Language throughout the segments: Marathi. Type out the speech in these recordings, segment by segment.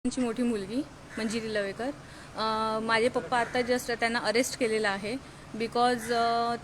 त्यांची मोठी मुलगी मंजिरी लवेकर. माझे पप्पा आता जस्ट त्यांना अरेस्ट केलेलं आहे बिकॉज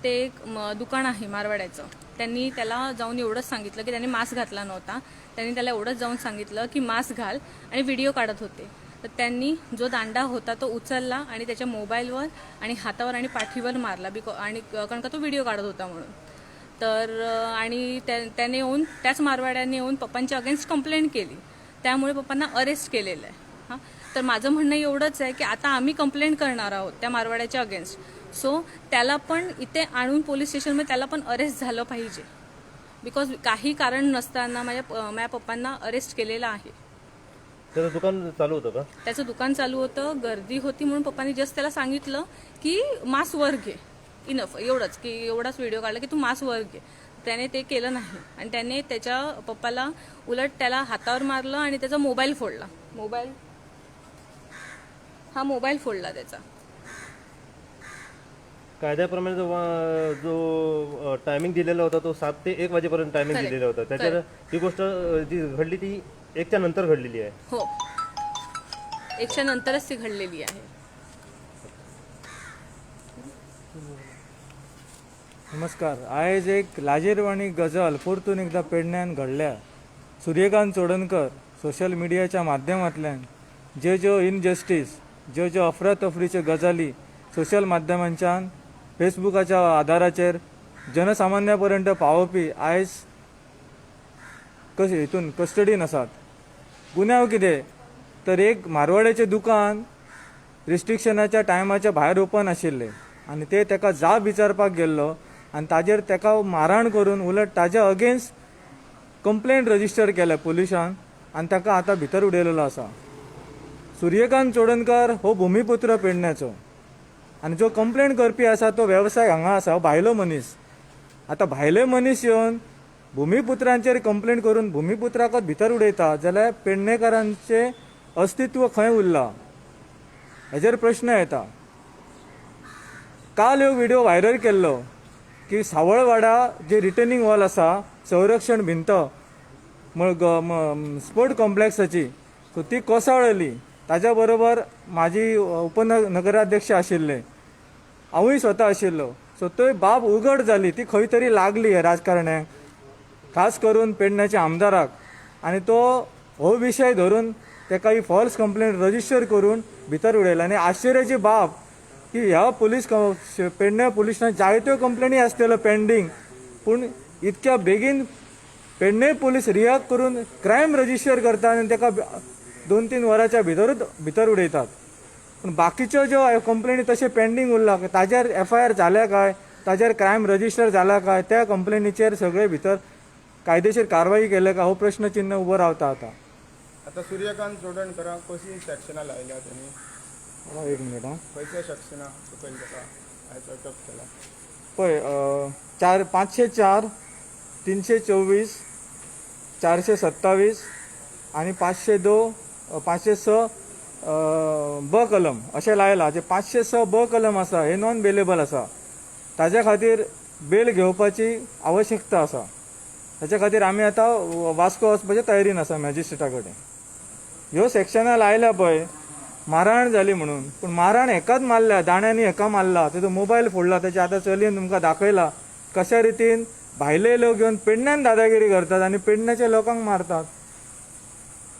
ते एक दुकान आहे मारवाड्याचं. त्यांनी त्याला जाऊन एवढंच सांगितलं की त्यांनी मास्क घातला नव्हता. त्यांनी त्याला एवढंच जाऊन सांगितलं की मास्क घाल आणि व्हिडिओ काढत होते. तर त्यांनी जो दांडा होता तो उचलला आणि त्याच्या मोबाईलवर आणि हातावर आणि पाठीवर मारला आणि कारण का तो व्हिडिओ काढत होता म्हणून. तर आणि त्याने येऊन त्याच मारवाड्याने येऊन पप्पांच्या अगेन्स्ट कंप्लेंट केली. त्यामुळे पप्पांना अरेस्ट केलेलं आहे. हां, तर माझं म्हणणं एवढंच आहे की आता आम्ही कंप्लेंट करणार आहोत त्या मारवाड्याच्या अगेन्स्ट. सो त्याला पण इथे आणून पोलीस स्टेशनमध्ये त्याला पण अरेस्ट झालं पाहिजे बिकॉज काही कारण नसताना माझ्या पप्पांना अरेस्ट केलेलं आहे. त्याचं दुकान चालू होतं का? त्याचं दुकान चालू होतं, गर्दी होती म्हणून पप्पांनी जस्ट त्याला सांगितलं की मास्क वर घे, इनफ एवढंच, की एवढाच व्हिडिओ काढला की तू मास्क वर घे. त्याने ते केलं नाही आणि त्याने त्याच्या पप्पाला उलट त्याला हातावर मारलं आणि त्याचा मोबाईल फोडला. मोबाईल फोडला त्याचा. कायद्याप्रमाणे जो टायमिंग दिलेला होता तो 7 ते 1 वाजेपर्यंत टायमिंग दिलेला होता. त्याच्यात ही गोष्ट जी घडली ती 1च्या नंतर घडलेली आहे. हो, 1च्या नंतरच ती घडलेली आहे. नमस्कार. आयज एक लाजीरवाणी गजाल परतून एकदा पेडण्यान घडल्या. सूर्यकांत चोडणकर सोशल मिडियाच्या माध्यमांतल्यान ज्यो इनजस्टीस, ज्यो अफरातफरीच्यो गजाली सोशल माध्यमांच्यान फेसबुकाच्या आदाराचेर जनसामान्या पर्यंत पावोवपी आयज हितून कस्टडीन आसात. गुन्यांव कितें तर एक मारवाड्याचें दुकान रिस्ट्रिक्शनाच्या टायमाच्या भायर ओपन आशिल्लें आनी ते ताका जाब विचारपाक गेल्लो आनी ताजेर ताका मारहाण करून उलट ताज्या अगेन्स्ट कंप्लेंट रजिस्टर केल्या पुलिसांन आनी ताका आतां भितर उडयलेलो आसा. सूर्यकांत चोडणकर हो भुमिपुत्र पेडण्याचो आनी जो कंप्लेंट करपी आसा तो वेवसाय हांगा आसा, भायलो मनीस. आतां भायले मनीस येवन भुमिपुत्रांचेर कंप्लेंट करून भुमिपुत्राकच भितर उडयता जाल्यार पेडणेकारांचें अस्तित्व खंय उरलां हेजेर प्रश्न येता. काल ह्यो व्हिडिओ व्हायरल केल्लो की सावळवाडा जे रिटर्निंग वॉल आसा, संरक्षण भिंत स्पोर्ट कॉम्प्लेक्साची, सो ती कोसळ्ळी. ताज्या बरोबर माझी उपनगराध्यक्ष आशिल्ले, हांवूय स्वता आशिल्लो. सो थंय बाब उगड जाली, ती खंय तरी लागली हे राजकारण्यांक, खास करून पेडण्याच्या आमदाराक. आनी तो हो विशय धरून ताका ही फॉल्स कंप्लेंट रजिस्टर करून भितर उडयला. आनी आश्चर्याची बाब की ह्या पेडण्या पुलिसांत जायत्यो कंप्लेनी आसलेल्यो पेंडींग, पूण इतक्या बेगीन पेडणे पुलीस रियाक्ट करून क्रायम रजिस्टर करतात आनी ताका 2-3 वरांच्या भितर उडयतात. पूण बाकीच्यो ज्यो कंप्लेनी तशें पेंडींग उरला, ताजेर FIR जाल्या काय, ताजेर क्रायम रजिस्टर जाला काय, त्या कंप्लेनीचेर सगळे भितर कायदेशीर कारवाई केले का, हो प्रश्न चिन्ह उबो रावता. आता सूर्यकांत चोडणकरांक कशी सेक्शनां लायल्या त्यांनी? एक मिनिट. खंयच्या सेक्शनां सकयल ताका आयज अटक केला? पळय, 504, 324, 427 आनी 502, 506 ब कलम अशें लायला. जे 506 ब कलम आसा हे नॉन बेलेबल आसा. ताज्या खातीर बेल घेवपाची आवश्यकता आसा. ताच्या खातीर आमी आतां वास्को वचपाच्या तयारीन आसा मॅजिस्ट्रेटा कडेन. ह्यो सेक्शनां लायल्या पळय, मारहाण जाली म्हणून, पूण मारहाण हेकाच मारल्या, दाण्यानी हेका मारला, तेजो मोबायल फोडला. तेचे आतां चलयेन तुमकां दाखयला कशा रितीन भायले लोक येवन पेडण्यान दादागिरी करतात आनी पेडण्याच्या लोकांक मारतात.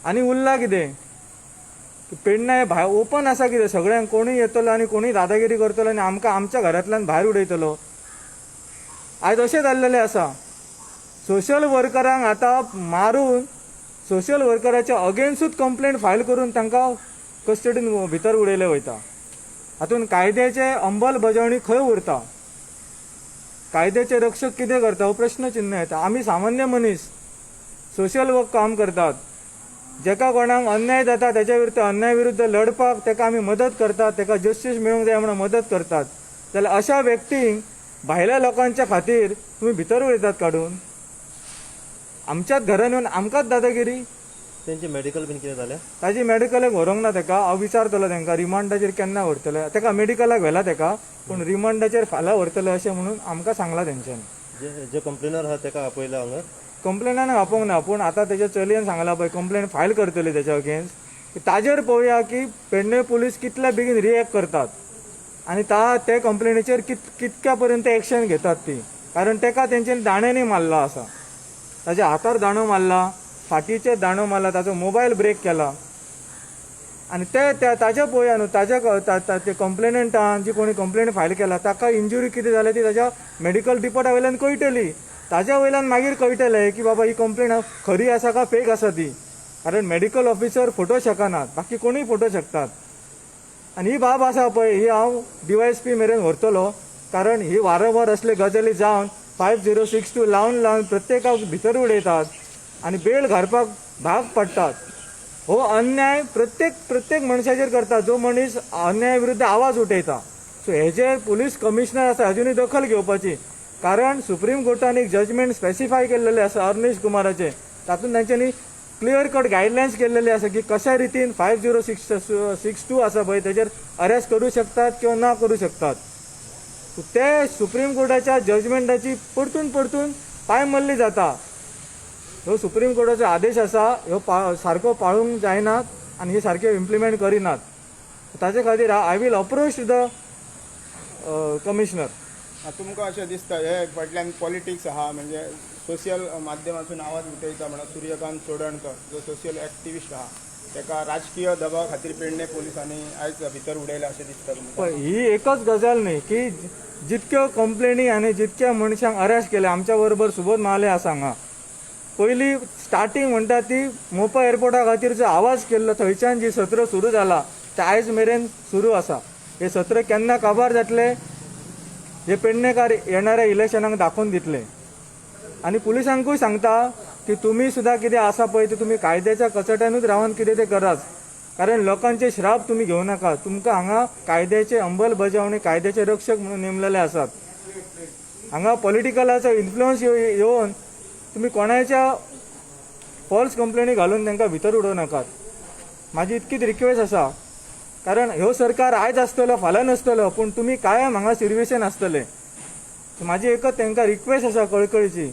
आनी उरला कितें? पेडण्या हे ओपन आसा कितें? सगळ्यांक कोणूय येतलो आनी कोणूय दादागिरी करतलो आनी आमकां आमच्या घरांतल्यान भायर उडयतलो. आयज अशें जाल्लेलें आसा. सोशल वर्करांक आतां मारून सोशल वर्कराच्या अगेन्स्टूच कंप्लेंट फायल करून तांकां कस्टडीन भितर उडयले वयता. हातून कायद्याचे अंमलबजावणी खंय उरता? कायद्याचे रक्षक कितें करता हो प्रश्न चिन्ह येता. आमी सामान्य मनीस सोशल वर्क काम करतात. जेका कोणाक अन्याय जाता त्याच्या विरुद्ध अन्याय विरुद्ध लढपाक ताका आमी मदत करतात, ताका जस्टीस मेळूंक जाय म्हणून मदत करतात. जाल्यार अशा व्यक्तींक भायल्या लोकांच्या खातीर तुमी भितर उडयतात काडून. आमच्याच घरान येवन आमकांच दादागिरी. त्यांची मेडिकल बीन कितें जालें? ताजी मेडिकलाक व्हरूंक ना ताका. हांव विचारतलो तांकां रिमांडाचेर केन्ना व्हरतले. ताका मेडिकलाक व्हेला ताका, पूण रिमांडाचेर फाल्यां व्हरतले अशें म्हणून आमकां सांगलां तेंच्यांनी. जे कंप्लेनर आहा ताका आपयला हांगा? कंप्लेनान आपोवंक ना, पूण आतां तेच्या चलयेन सांगला पळय कंप्लेन फायल करतली तेच्या अगेन्स्ट. ताजेर पळोवया की पेडणे पुलीस कितल्या बेगीन रिएक्ट करतात आणि ते कंप्लेनीचेर कितक्या पर्यंत एक्शन घेतात ती, कारण तेका तेंच्यांनी दाण्यानी मारला आसा, ताच्या हातार दाणो मारला, फाटीचेर दाणो मारला, ताचो मोबायल ब्रेक केला आणि ताच्या पळोवया न्हू ताच्या कंप्लेनंटान जी कोणी कंप्लेंट फायल केला ताका इंजुरी कितें जाल्या ती ताच्या मेडिकल रिपोर्टा वयल्यान कळटली, ताच्या वयल्यान मागीर कळटलें की बाबा ही कंप्लेंट खरी आसा का फेक आसा ती, कारण मेडिकल ऑफिसर फोटो शकनात, बाकी कोणूय फोटो शकतात. आणि ही बाब आसा पळय ही हांव DYSP मेरेन व्हरतलो, कारण ही वारंवार असले गजाली जावन 5062 लावन प्रत्येकाक भितर उडयतात आणि बेल घालपाक भाग पडटात. हो अन्याय प्रत्येक मनशाचेर करता जो मनीस अन्याया विरुद्ध आवाज उठयता. सो हेजे पुलीस कमिशनर आसा अजुनूय दखल घेवपाची, कारण सुप्रीम कोर्टान एक जजमेंट स्पेसिफाय केल्लेले आसा अरनीश कुमाराचे, तातूंत तांच्यांनी क्लियर कट गायडलायन्स केल्लेले आसा की कशा रितीन 5062 आसा पळय तेजेर अरेस्ट करू शकतात किंवा ना करू शकतात. ते सुप्रीम कोर्टाच्या जजमेंटाची परतून पाय मल्ली जाता. ह्यो सुप्रीम कोर्टाचो आदेश आसा ह्यो सारको पाळूंक जायनात आनी हे सारके इम्प्लिमेंट करिनात. ताचे खातीर I will approach to the commissioner. तुमकां अशें दिसता हे फाटल्यान पॉलिटिक्स आहा, म्हणजे सोशल माध्यमातून आवाज उठयता म्हणून सूर्यकांत चोडणकर जो सोशल एक्टिविस्ट आहा ताका राजकीय दबाव खातीर पेडणे पोलिसांनी आयज भितर उडयला अशें दिसता तुमकां? ही एकच गजाल न्ही की जितक्यो कंप्लेनी आनी जितक्या मनशांक अरेस्ट केले, आमच्या बरोबर सुबोध महाले आसा हांगा, पयली स्टार्टींग म्हणटा ती मोपा एअरपोर्टा खातीर जो आवाज केल्लो थंयच्यान जी सत्र सुरू जाला ते आयज मेरेन सुरू आसा. हे सत्र केन्ना काबार जातले हे पेडणेकार येणाऱ्या इलेक्शनाक दाखोवन दितले. आणि पुलिसांकूय सांगता की तुम्ही सुद्धा कितें आसा पळय ते तुम्ही कायद्याच्या कचट्यानूच रावन कितें ते करात, कारण लोकांचे श्राप तुम्ही घेऊ नका. तुमकां हांगा कायद्याचे अंमलबजावणी कायद्याचे रक्षक म्हणून नेमलेले आसात. हांगा पॉलिटिकलाचो इन्फ्लुअन्स येवन तुम्ही कोणाच्या फॉल्स कंप्लेनी घालून तांकां भितर उडोव नाकात. माझी इतकीच रिक्वेस्ट आसा, कारण ह्यो सरकार आयज आसतलो फाल्यां नासतलो, पूण तुमी कायम हांगा सिर्वेशन आसतले. माझी एकच तांकां रिक्वेस्ट आसा कळकळीची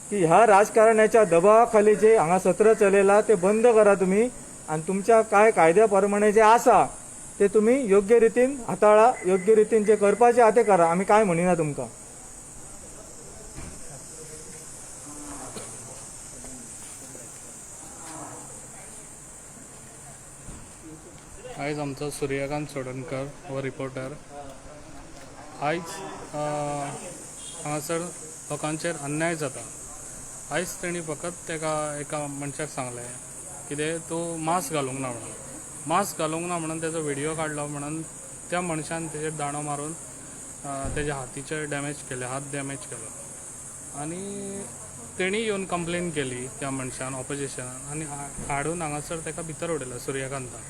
की ह्या राजकारण्याच्या दबावा खाली जे हांगा सत्र चलयला ते बंद करा तुम्ही, आणि तुमच्या काय कायद्या प्रमाणे जे आसा ते तुम्ही योग्य रितीन हाताळा, योग्य रितीन जे करपाचे आहा ते करा. आमी काय म्हणिना तुमकां. आयज आमचो सूर्यकांत चोडणकर हो रिपोर्टर आयज हांगासर लोकांचेर अन्याय जाता. आयज तेणी फकत एका मनशाक सांगलें कितें तूं मास्क घालूंक ना म्हणून. मास्क घालूंक ना म्हणून तेजो व्हिडिओ काडलो म्हणून त्या मनशान तेजेर दाणो मारून तेज्या हातीचे डॅमेज केले, हात डॅमेज केलो आनी तेणी येवन कंप्लेन केली त्या मनशान ऑपोजिशनान आनी हाडून हांगासर ताका भितर उडयला सूर्यकांतान.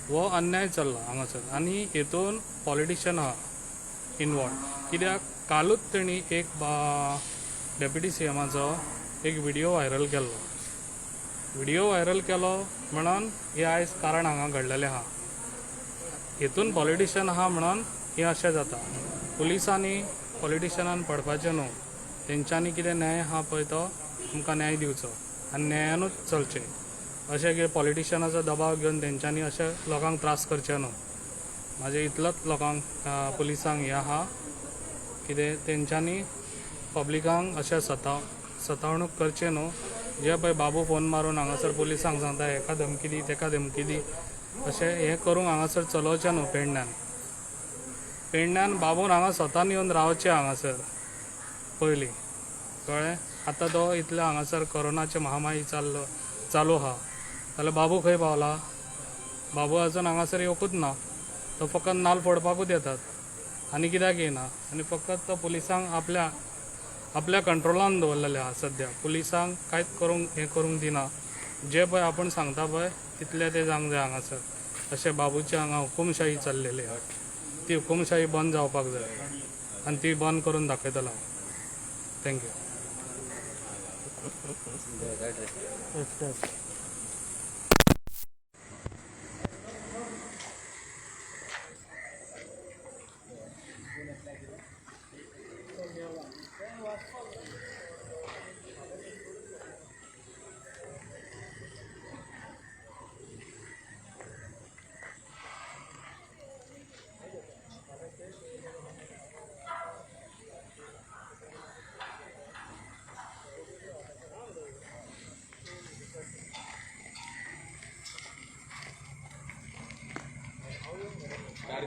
हो अन्याय चल्ला हांगासर आनी हेतून पॉलिटिशियन आहा इनवॉल्व. कित्याक कालूच तेणी एक डेप्युटी CMाचो एक व्हिडिओ व्हायरल केल्लो. व्हिडिओ व्हायरल केलो म्हणून हे आयज कारण हांगा घडलेलें आहा. हेतून पॉलिटिशियन आहा म्हणून हें अशें जाता. पुलिसांनी पॉलिटिशियनान पडपाचें न्हू, तेंच्यांनी कितें न्याय आहा पळय तो आमकां न्याय दिवचो आनी न्यायानूच चलचें. अशें कितें पॉलिटिशियनाचो दबाव घेवन तेंच्यांनी अशें लोकांक त्रास करचे न्हू. म्हाजें इतलोच लोकांक पुलिसांक हें आहा कितें तेंच्यांनी पब्लिकांक अशें सतावणूक करचें न्हू. जे पळय बाबू फोन मारून हांगासर पुलिसांक सांगता हेका धमकी दी तेका धमकी दी अशें हें करूंक हांगासर चलोवचें न्हू. पेडण्यान बाबून हांगा स्वतान येवन रावचें हांगासर पयलीं कळ्ळें. आतां तो इतलें हांगासर कोरोनाची महामारी चालू आहा जाल्यार बाबू खंय पावला? बाबू अजून हांगासर येवकूच ना. तो फकत नाल्ल फोडपाकूच येतात आनी कित्याक येना. आनी फकत तो पुलिसांक आपल्या कंट्रोलान दवरलेले आहा सद्या. पुलिसांक कांयच करूंक दिना. जे पळय आपूण सांगता पळय तितलें तें जावंक जाय हांगासर. अशें बाबूची हांगा हुकूमशाही चल्लेली आहा. ती हुकूमशाही बंद जावपाक जाय आनी ती बंद करून दाखयतलो हांव. थँक्यू.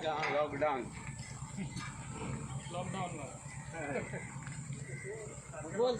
लॉकडाऊन बोल